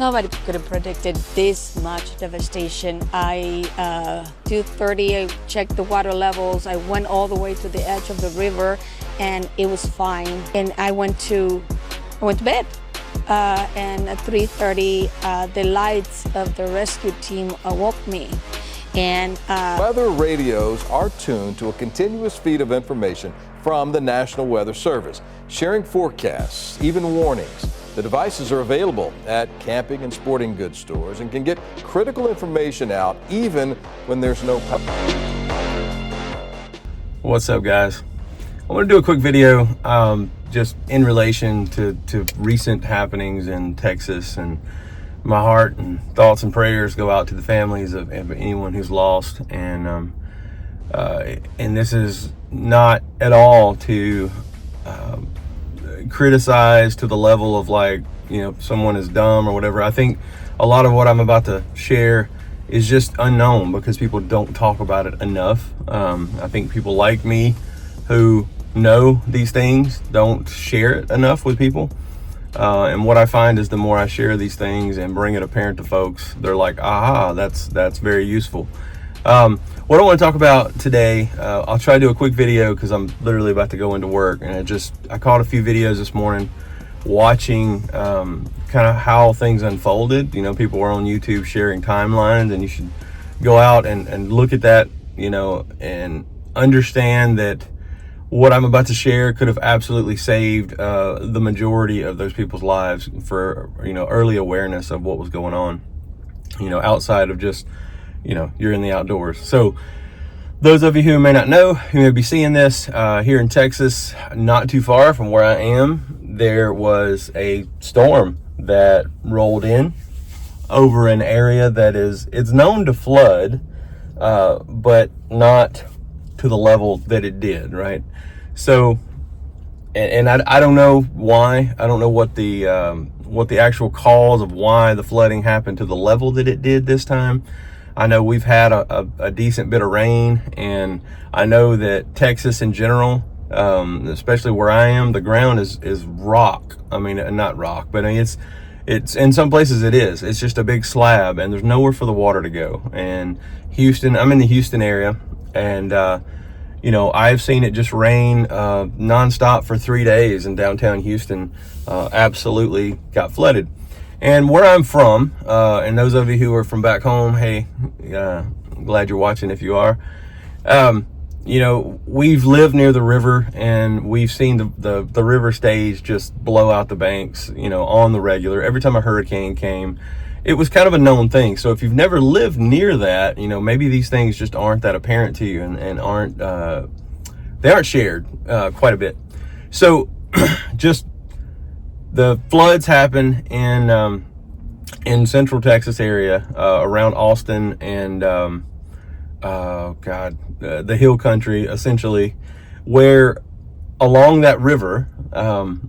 Nobody could have predicted this much devastation. 2:30, I checked the water levels. I went all the way to the edge of the river, and it was fine. And I went to bed. And at 3:30, the lights of the rescue team awoke me. And weather radios are tuned to a continuous feed of information from the National Weather Service, sharing forecasts, even warnings. The devices are available at camping and sporting goods stores and can get critical information out even when there's no power. What's up, guys? I want to do a quick video just in relation to recent happenings in Texas, and my heart and thoughts and prayers go out to the families of anyone who's lost. And this is not at all to criticize to the level of, like, you know, someone is dumb or whatever. I think a lot of what I'm about to share is just unknown because people don't talk about it enough. I think people like me who know these things don't share it enough with people. And what I find is the more I share these things and bring it apparent to folks, they're like, aha, that's very useful. What I want to talk about today, I'll try to do a quick video because I'm literally about to go into work, and I caught a few videos this morning watching kind of how things unfolded. You know, people were on YouTube sharing timelines, and you should go out and look at that, you know, and understand that what I'm about to share could have absolutely saved the majority of those people's lives for, you know, early awareness of what was going on, you know, outside of just, you know, you're in the outdoors. So those of you who may not know, who may be seeing this, here in Texas, not too far from where I am, there was a storm that rolled in over an area that it's known to flood, but not to the level that it did, right? So, and I don't know why. I don't know what the actual cause of why the flooding happened to the level that it did this time. I know we've had a decent bit of rain, and I know that Texas in general, especially where I am, the ground is rock. I mean, not rock, but I mean, it's in some places it is. It's just a big slab, and there's nowhere for the water to go. And Houston, I'm in the Houston area, and you know, I've seen it just rain nonstop for 3 days in downtown Houston. Absolutely got flooded. And where I'm from, and those of you who are from back home, hey, glad you're watching if you are. You know, we've lived near the river, and we've seen the river stage just blow out the banks, you know, on the regular. Every time a hurricane came, it was kind of a known thing. So if you've never lived near that, you know, maybe these things just aren't that apparent to you, and aren't, they aren't shared quite a bit. So just the floods happen in central Texas area, around Austin and the hill country, essentially, where along that river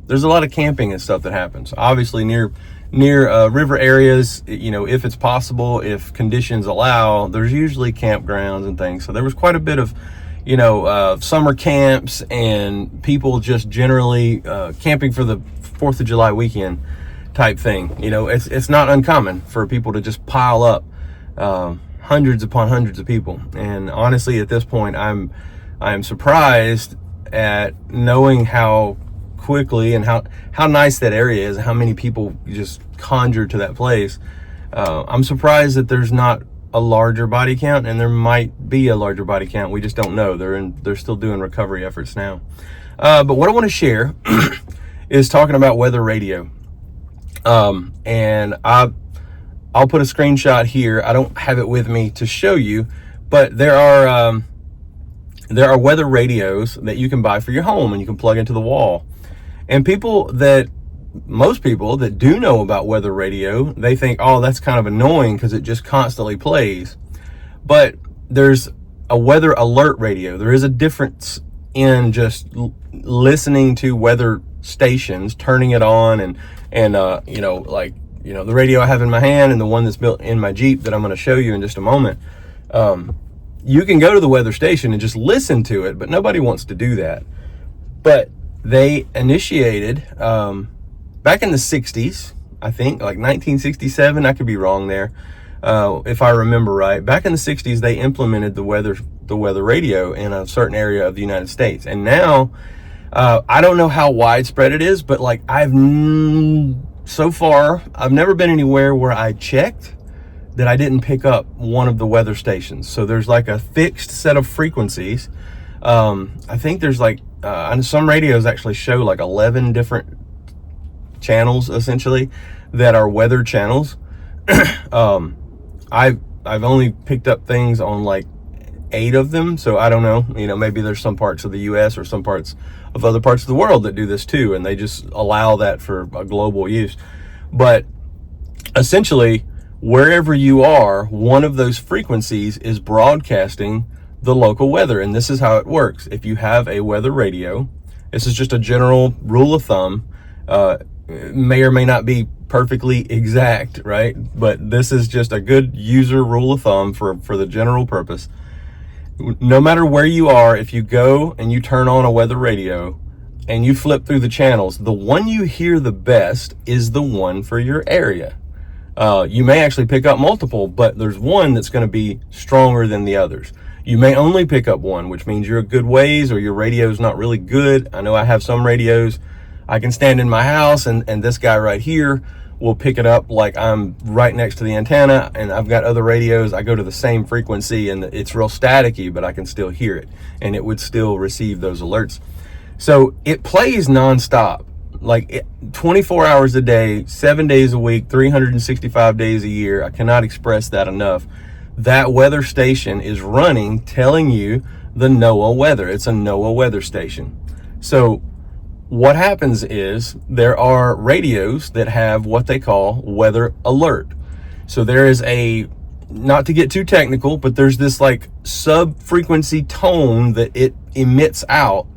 there's a lot of camping and stuff that happens. Obviously near river areas, you know, if it's possible, if conditions allow, there's usually campgrounds and things. So there was quite a bit of, you know, summer camps and people just generally camping for the 4th of July weekend type thing. You know, it's not uncommon for people to just pile up hundreds upon hundreds of people. And honestly, at this point, I'm surprised at knowing how quickly and how nice that area is, how many people just conjured to that place. I'm surprised that there's not a larger body count, and there might be a larger body count. We just don't know. They're still doing recovery efforts now. But what I want to share is talking about weather radio. And I'll put a screenshot here. I don't have it with me to show you, but there are weather radios that you can buy for your home, and you can plug into the wall. And most people that do know about weather radio, they think, oh, that's kind of annoying because it just constantly plays. But there's a weather alert radio. There is a difference in just listening to weather stations, turning it on, and you know, like, you know, the radio I have in my hand and the one that's built in my Jeep that I'm going to show you in just a moment. You can go to the weather station and just listen to it, but nobody wants to do that. But they initiated back in the 60s, I think, like 1967. I could be wrong there. If I remember right, back in the 60s, they implemented the weather radio in a certain area of the United States. And now, I don't know how widespread it is, but like so far, I've never been anywhere where I checked that I didn't pick up one of the weather stations. So there's like a fixed set of frequencies. I think there's like, and some radios actually show like 11 different channels essentially that are weather channels. I've only picked up things on like 8 of them, so I don't know, maybe there's some parts of the US or some parts of other parts of the world that do this too, and they just allow that for a global use. But essentially, wherever you are, one of those frequencies is broadcasting the local weather. And this is how it works. If you have a weather radio, this is just a general rule of thumb, may or may not be perfectly exact, right? But this is just a good user rule of thumb for the general purpose. No matter where you are, if you go and you turn on a weather radio and you flip through the channels, the one you hear the best is the one for your area. You may actually pick up multiple, but there's one that's going to be stronger than the others. You may only pick up one, which means you're a good ways or your radio's not really good. I know I have some radios. I can stand in my house and this guy right here will pick it up like I'm right next to the antenna, and I've got other radios. I go to the same frequency and it's real staticky, but I can still hear it and it would still receive those alerts. So it plays nonstop, like 24 hours a day, 7 days a week, 365 days a year. I cannot express that enough. That weather station is running, telling you the NOAA weather. It's a NOAA weather station. So what happens is there are radios that have what they call weather alert. So there is not to get too technical, but there's this like sub-frequency tone that it emits out.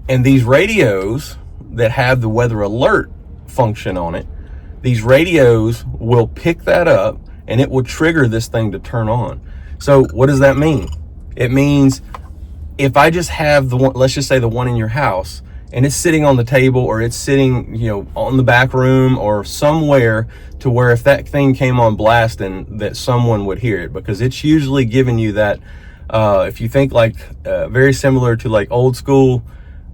And these radios that have the weather alert function on it, these radios will pick that up and it will trigger this thing to turn on. So what does that mean? It means if I just have the one, let's just say the one in your house, and it's sitting on the table or it's sitting, on the back room or somewhere to where if that thing came on blasting that someone would hear it, because it's usually giving you that, if you think like very similar to like old school,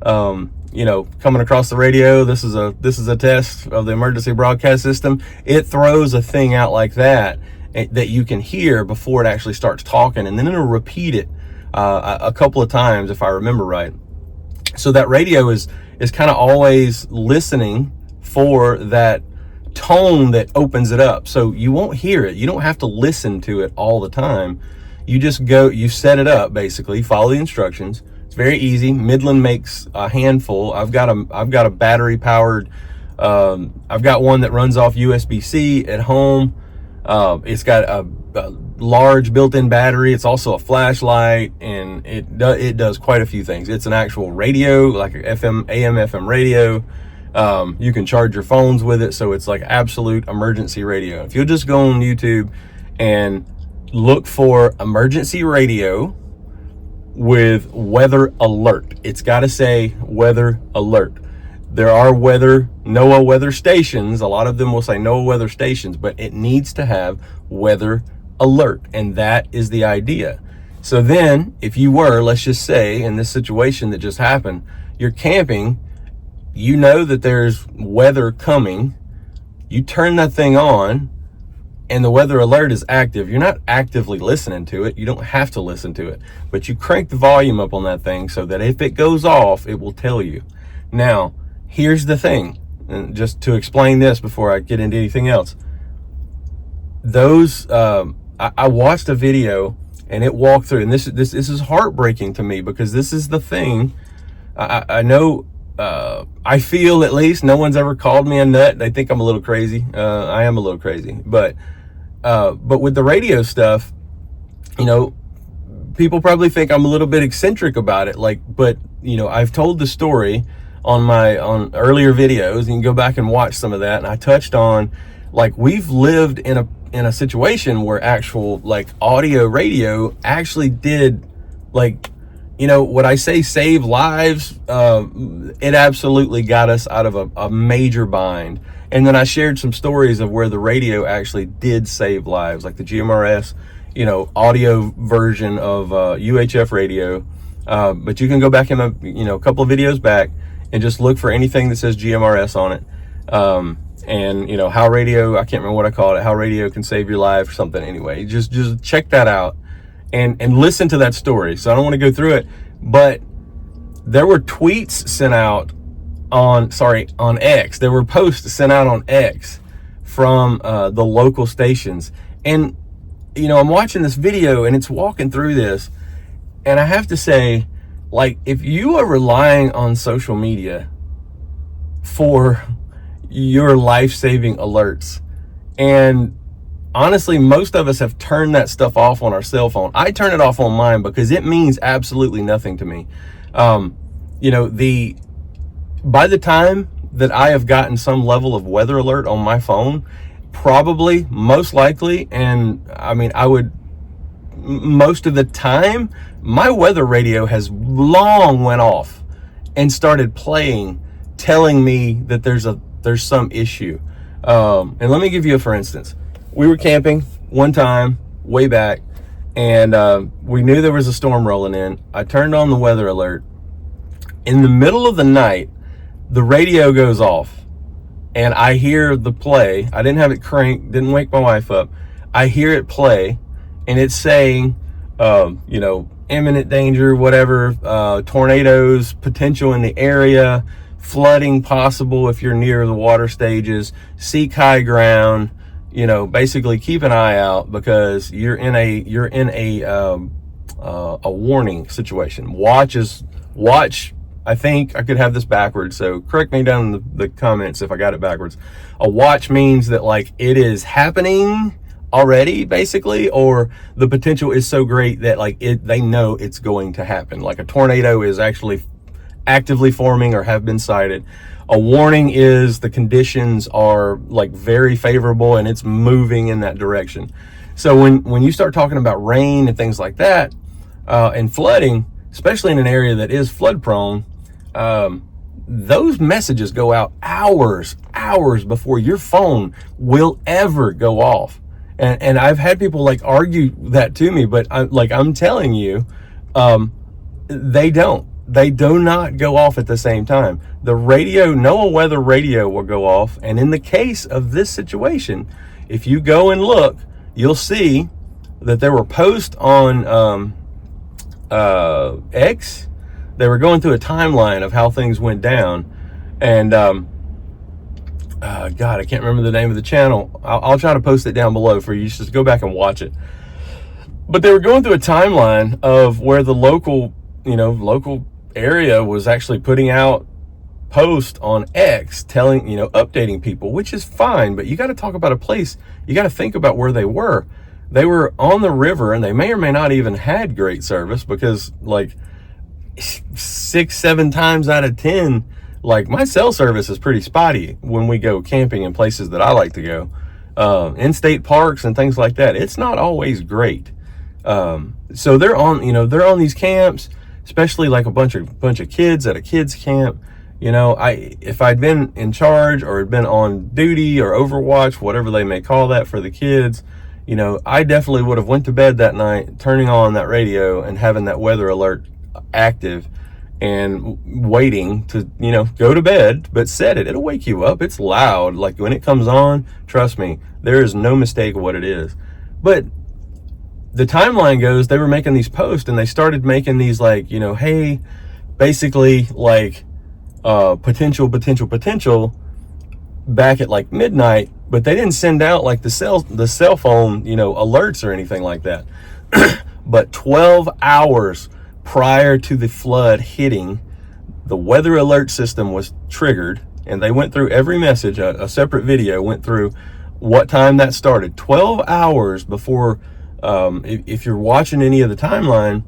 coming across the radio, this is a test of the emergency broadcast system. It throws a thing out like that you can hear before it actually starts talking, and then it'll repeat it a couple of times if I remember right. So that radio is kind of always listening for that tone that opens it up. So you won't hear it. You don't have to listen to it all the time. You just you set it up, basically, follow the instructions. It's very easy. Midland makes a handful. I've got a battery powered, I've got one that runs off USB-C at home. It's got a large built-in battery. It's also a flashlight, and it does quite a few things. It's an actual radio, like an AM, FM radio. You can charge your phones with it, so it's like absolute emergency radio. If you'll just go on YouTube and look for emergency radio with weather alert, it's got to say weather alert. There are NOAA weather stations. A lot of them will say NOAA weather stations, but it needs to have weather alert, and that is the idea. So then if you were, let's just say in this situation that just happened, you're camping, you know that there's weather coming, you turn that thing on and the weather alert is active. You're not actively listening to it. You don't have to listen to it, but you crank the volume up on that thing so that if it goes off, it will tell you. Now, here's the thing, and just to explain this before I get into anything else. I watched a video and it walked through, and this is heartbreaking to me, because this is the thing. I know, I feel, at least, no one's ever called me a nut. They think I'm a little crazy. I am a little crazy, but with the radio stuff, people probably think I'm a little bit eccentric about it. But I've told the story on earlier videos. You can go back and watch some of that, and I touched on, we've lived in a situation where actual audio radio actually did what I say save lives, it absolutely got us out of a major bind. And then I shared some stories of where the radio actually did save lives, like the GMRS, audio version of UHF radio. But you can go back in a couple of videos back and just look for anything that says GMRS on it. And how radio, I can't remember what I called it, how radio can save your life or something. Anyway, just check that out and listen to that story. So I don't want to go through it, but there were tweets sent out on X. There were posts sent out on X from the local stations. And, I'm watching this video and it's walking through this. And I have to say, like, if you are relying on social media for your life-saving alerts, and honestly, most of us have turned that stuff off on our cell phone. I turn it off on mine because it means absolutely nothing to me. By the time that I have gotten some level of weather alert on my phone, probably, most likely, and I mean, most of the time, my weather radio has long went off and started playing, telling me that there's some issue. And let me give you for instance. We were camping one time way back, and we knew there was a storm rolling in. I turned on the weather alert. In the middle of the night, the radio goes off, and I hear the play. I didn't have it cranked, didn't wake my wife up. I hear it play, and it's saying, imminent danger, whatever, tornadoes potential in the area, flooding possible if you're near the water stages, seek high ground, basically keep an eye out because you're in a warning situation. Watch. I think I could have this backwards, so correct me down in the comments if I got it backwards. A watch means that like it is happening already, basically, or the potential is so great that like they know it's going to happen. Like a tornado is actually actively forming or have been sighted. A warning is the conditions are like very favorable and it's moving in that direction. So when you start talking about rain and things like that, and flooding, especially in an area that is flood prone, those messages go out hours before your phone will ever go off. And I've had people like argue that to me, but I'm telling you, they do not go off at the same time. The radio, NOAA weather radio will go off. And in the case of this situation, if you go and look, you'll see that there were posts on X. They were going through a timeline of how things went down. And God, I can't remember the name of the channel. I'll try to post it down below for you just go back and watch it. But they were going through a timeline of where the local area was actually putting out posts on X telling, updating people, which is fine, but you got to talk about a place. You got to think about where they were. They were on the river, and they may or may not even had great service because like 6-7 times out of 10, like my cell service is pretty spotty when we go camping in places that I like to go, in-state parks and things like that. It's not always great. So they're on these camps, especially like a bunch of kids at a kids camp. If I'd been in charge or had been on duty or Overwatch, whatever they may call that for the kids, I definitely would have went to bed that night, turning on that radio and having that weather alert active and waiting to, go to bed, but set it. It'll wake you up. It's loud. Like when it comes on, trust me, there is no mistake what it is. But the timeline goes, they were making these posts and they started making these like, hey, basically like potential back at like midnight, but they didn't send out like the cell phone, alerts or anything like that. But 12 hours prior to the flood hitting, the weather alert system was triggered, and they went through every message. A separate video went through what time that started. 12 hours before, if you're watching any of the timeline,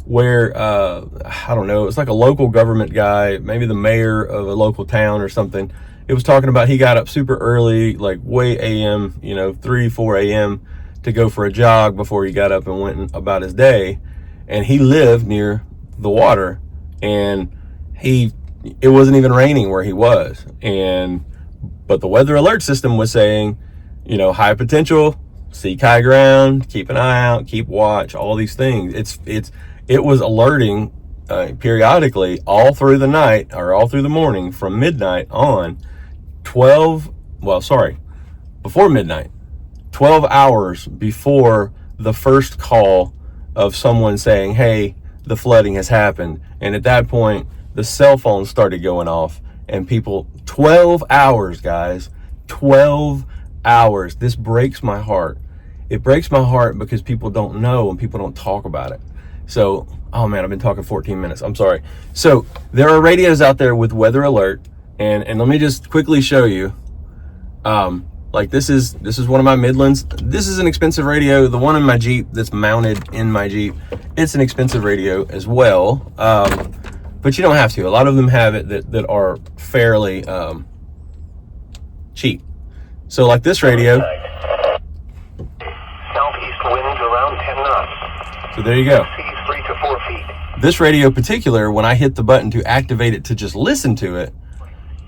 where, I don't know, it's like a local government guy, maybe the mayor of a local town or something. It was talking about he got up super early, like way AM, 3-4 AM to go for a jog before he got up and went about his day. And he lived near the water, and it wasn't even raining where he was. But the weather alert system was saying, high potential, seek high ground, keep an eye out, keep watch, all these things. It was alerting periodically all through the night, or all through the morning, from midnight on, before midnight, 12 hours before the first call of someone saying, hey, the flooding has happened. And at that point, the cell phones started going off, and 12 hours, guys, 12 hours. This breaks my heart. It breaks my heart because people don't know and people don't talk about it. So, oh man, I've been talking 14 minutes. I'm sorry. So there are radios out there with weather alert, and let me just quickly show you. Like this is one of my Midlands. This is an expensive radio. The one in my Jeep that's mounted in my Jeep, it's an expensive radio as well. But you don't have to. A lot of them have it that are fairly cheap. So like this radio. Southeast winds around 10 knots. So there you go. Seas 3 to 4 feet. This radio particular, when I hit the button to activate it to just listen to it,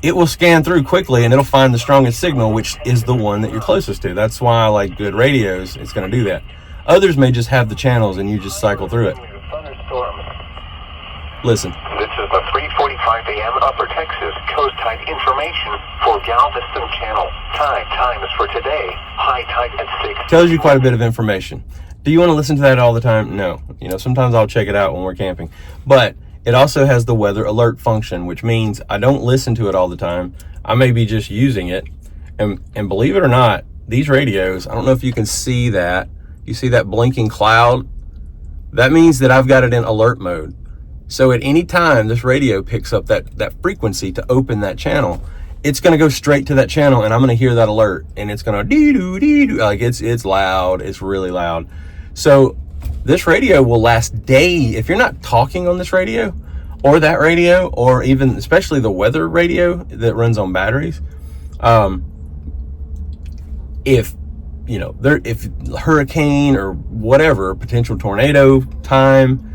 it will scan through quickly and it'll find the strongest signal, which is the one that you're closest to. That's why I like good radios. It's going to do that. Others may just have the channels and you just cycle through it. Thunderstorm. Listen. This is the 3:45 a.m. Upper Texas Coast Tide information for Galveston Channel. Time is for today. High tide at 6. Tells you quite a bit of information. Do you want to listen to that all the time? No. Sometimes I'll check it out when we're camping. But it also has the weather alert function, which means I don't listen to it all the time. I may be just using it. And believe it or not, these radios, I don't know if you can see that. You see that blinking cloud? That means that I've got it in alert mode. So at any time this radio picks up that frequency to open that channel, it's going to go straight to that channel and I'm going to hear that alert and it's going to dee-doo, dee-doo. Like it's loud. It's really loud. So this radio will last days. If you're not talking on this radio or that radio, or even especially the weather radio that runs on batteries, if hurricane or whatever, potential tornado time,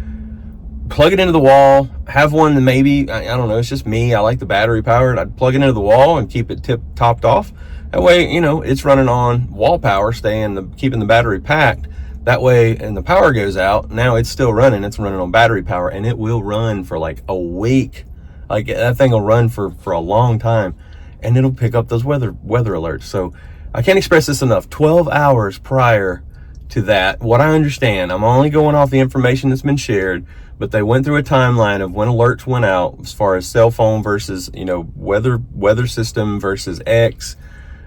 plug it into the wall, have one that maybe, I don't know, it's just me, I like the battery powered, I'd plug it into the wall and keep it topped off. That way, it's running on wall power, keeping the battery packed. That way, and the power goes out, now it's still running, it's running on battery power, and it will run for like a week. Like that thing will run for a long time, and it'll pick up those weather alerts. So I can't express this enough. 12 hours prior to that, what I understand, I'm only going off the information that's been shared, but they went through a timeline of when alerts went out as far as cell phone versus, weather system versus X.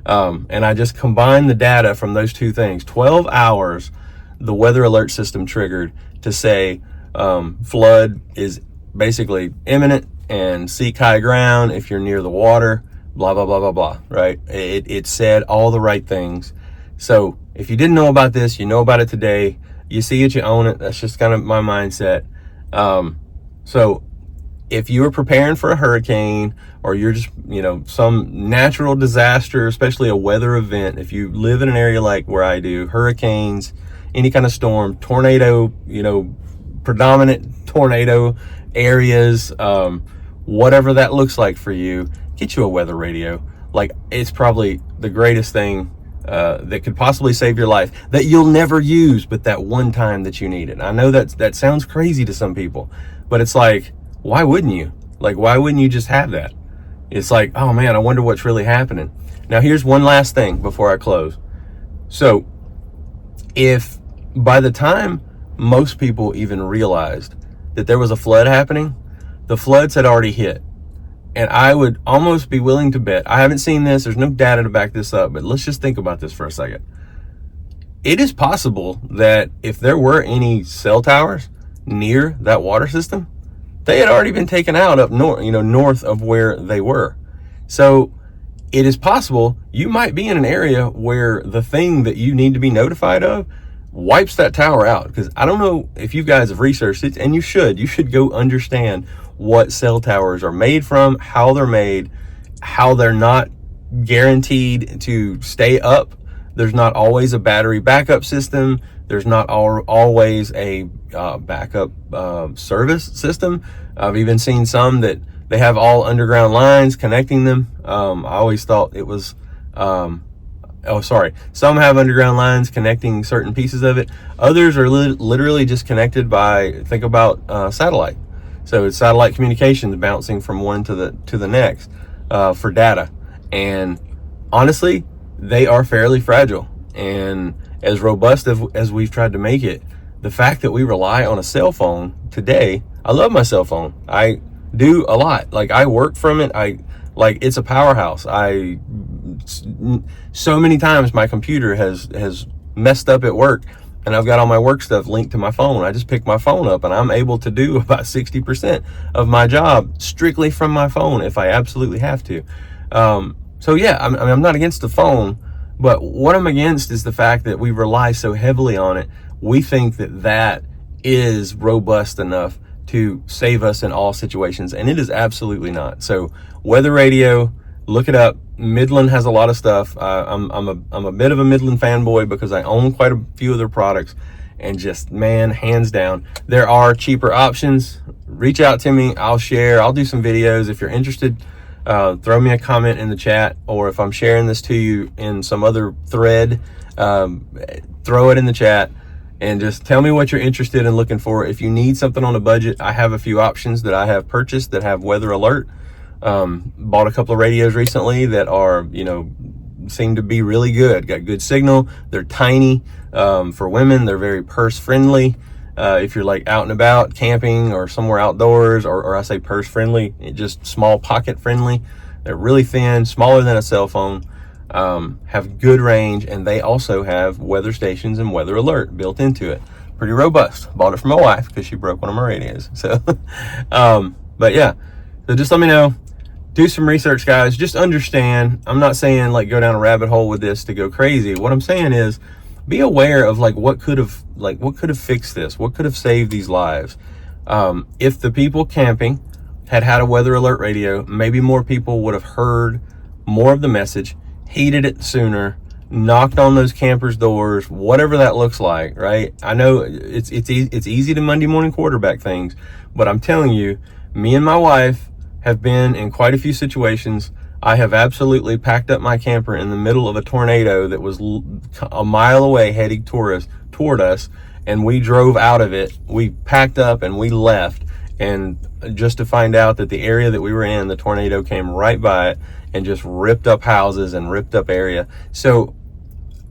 And I just combined the data from those two things. 12 hours, the weather alert system triggered to say, flood is basically imminent and seek high ground if you're near the water, blah, blah, blah, blah, blah, right? It said all the right things. So if you didn't know about this, you know about it today. You see it, you own it. That's just kind of my mindset. So if you are preparing for a hurricane, or you're just, some natural disaster, especially a weather event, if you live in an area like where I do, hurricanes, any kind of storm, tornado, predominant tornado areas, whatever that looks like for you, get you a weather radio. Like, it's probably the greatest thing that could possibly save your life, that you'll never use, but that one time that you need it. I know that sounds crazy to some people, but it's like, why wouldn't you? Like, why wouldn't you just have that? It's like, oh man, I wonder what's really happening. Now, here's one last thing before I close. So if by the time most people even realized that there was a flood happening, the floods had already hit. And I would almost be willing to bet, I haven't seen this, there's no data to back this up, but let's just think about this for a second. It is possible that if there were any cell towers near that water system, they had already been taken out up north, north of where they were. So it is possible you might be in an area where the thing that you need to be notified of wipes that tower out. Because I don't know if you guys have researched it, and you should go understand what cell towers are made from, how they're made, how they're not guaranteed to stay up. There's not always a battery backup system. there's not always a backup service system. I've even seen some that they have all underground lines connecting them. I always thought it was, some have underground lines connecting certain pieces of it. Others are literally just connected by, think about satellite. So it's satellite communications bouncing from one to the next for data. And honestly, they are fairly fragile. And as robust as we've tried to make it, the fact that we rely on a cell phone today, I love my cell phone. I do a lot. Like, I work from it. It's a powerhouse. So many times my computer has messed up at work, and I've got all my work stuff linked to my phone. I just pick my phone up and I'm able to do about 60% of my job strictly from my phone if I absolutely have to. So yeah, I'm not against the phone, but what I'm against is the fact that we rely so heavily on it. We think that is robust enough to save us in all situations, and it is absolutely not. So weather radio, look it up. Midland has a lot of stuff. I'm a bit of a Midland fanboy because I own quite a few of their products, and just, man, hands down, there are cheaper options. Reach out to me. I'll share. I'll do some videos if you're interested. Throw me a comment in the chat, or if I'm sharing this to you in some other thread, throw it in the chat and just tell me what you're interested in looking for. If you need something on a budget, I have a few options that I have purchased that have weather alert. Bought a couple of radios recently that are, seem to be really good. Got good signal. They're tiny. For women, they're very purse friendly. If you're like out and about camping or somewhere outdoors, or I say purse friendly, just small pocket friendly. They're really thin, smaller than a cell phone, have good range, and they also have weather stations and weather alert built into it. Pretty robust. Bought it for my wife because she broke one of my radios. So, but yeah, so just let me know. Do some research, guys. Just understand, I'm not saying like go down a rabbit hole with this to go crazy. What I'm saying is be aware of what could have fixed this, what could have saved these lives. If the people camping had a weather alert radio, maybe more people would have heard more of the message, heeded it sooner, knocked on those campers' doors, whatever that looks like, right? I know it's easy to Monday morning quarterback things, but I'm telling you, me and my wife have been in quite a few situations. I have absolutely packed up my camper in the middle of a tornado that was a mile away heading toward us, and we drove out of it. We packed up and we left, and just to find out that the area that we were in, the tornado came right by it and just ripped up houses and ripped up area. So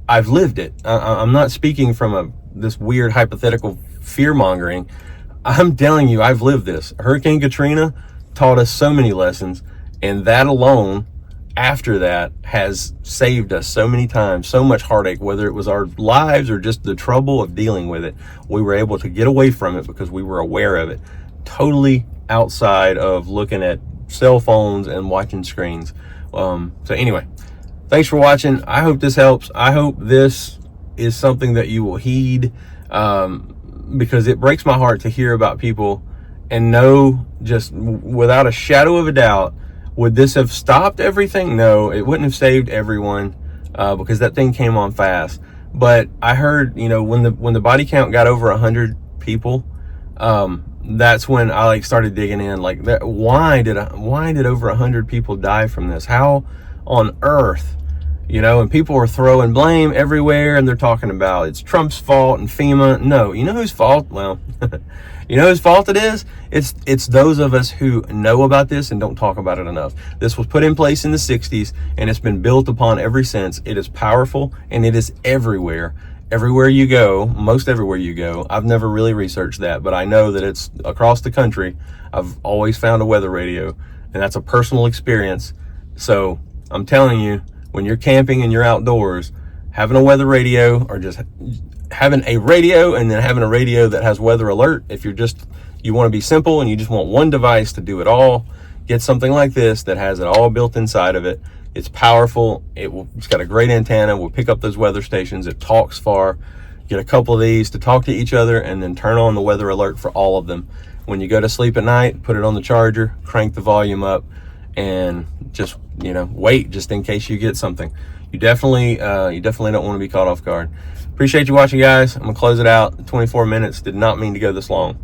I've lived it. I'm not speaking from this weird hypothetical fear mongering. I'm telling you, I've lived this. Hurricane Katrina taught us so many lessons, and that alone, after that, has saved us so many times, so much heartache, whether it was our lives or just the trouble of dealing with it. We were able to get away from it because we were aware of it, totally outside of looking at cell phones and watching screens. So anyway, thanks for watching. I hope this helps. I hope this is something that you will heed, because it breaks my heart to hear about people and know, just without a shadow of a doubt, would this have stopped everything? No, it wouldn't have saved everyone, because that thing came on fast. But I heard, when the body count got over 100 people, that's when I started digging in. Like, that, why did over 100 people die from this? How on earth? And people are throwing blame everywhere, and they're talking about it's Trump's fault and FEMA. No, you know whose fault? Well, you know whose fault it is? It's those of us who know about this and don't talk about it enough. This was put in place in the 60s, and it's been built upon ever since. It is powerful, and it is everywhere. Everywhere you go, most everywhere you go. I've never really researched that, but I know that it's across the country. I've always found a weather radio, and that's a personal experience. So I'm telling you, when you're camping and you're outdoors, having a weather radio, or just having a radio and then having a radio that has weather alert, if you want to be simple and you just want one device to do it all, get something like this that has it all built inside of it. It's powerful. It's got a great antenna. We'll pick up those weather stations. It talks far. Get a couple of these to talk to each other, and then turn on the weather alert for all of them. When you go to sleep at night, put it on the charger, crank the volume up, and just wait just in case you get something. you definitely don't want to be caught off guard. Appreciate you watching, guys. I'm gonna close it out. 24 minutes, did not mean to go this long.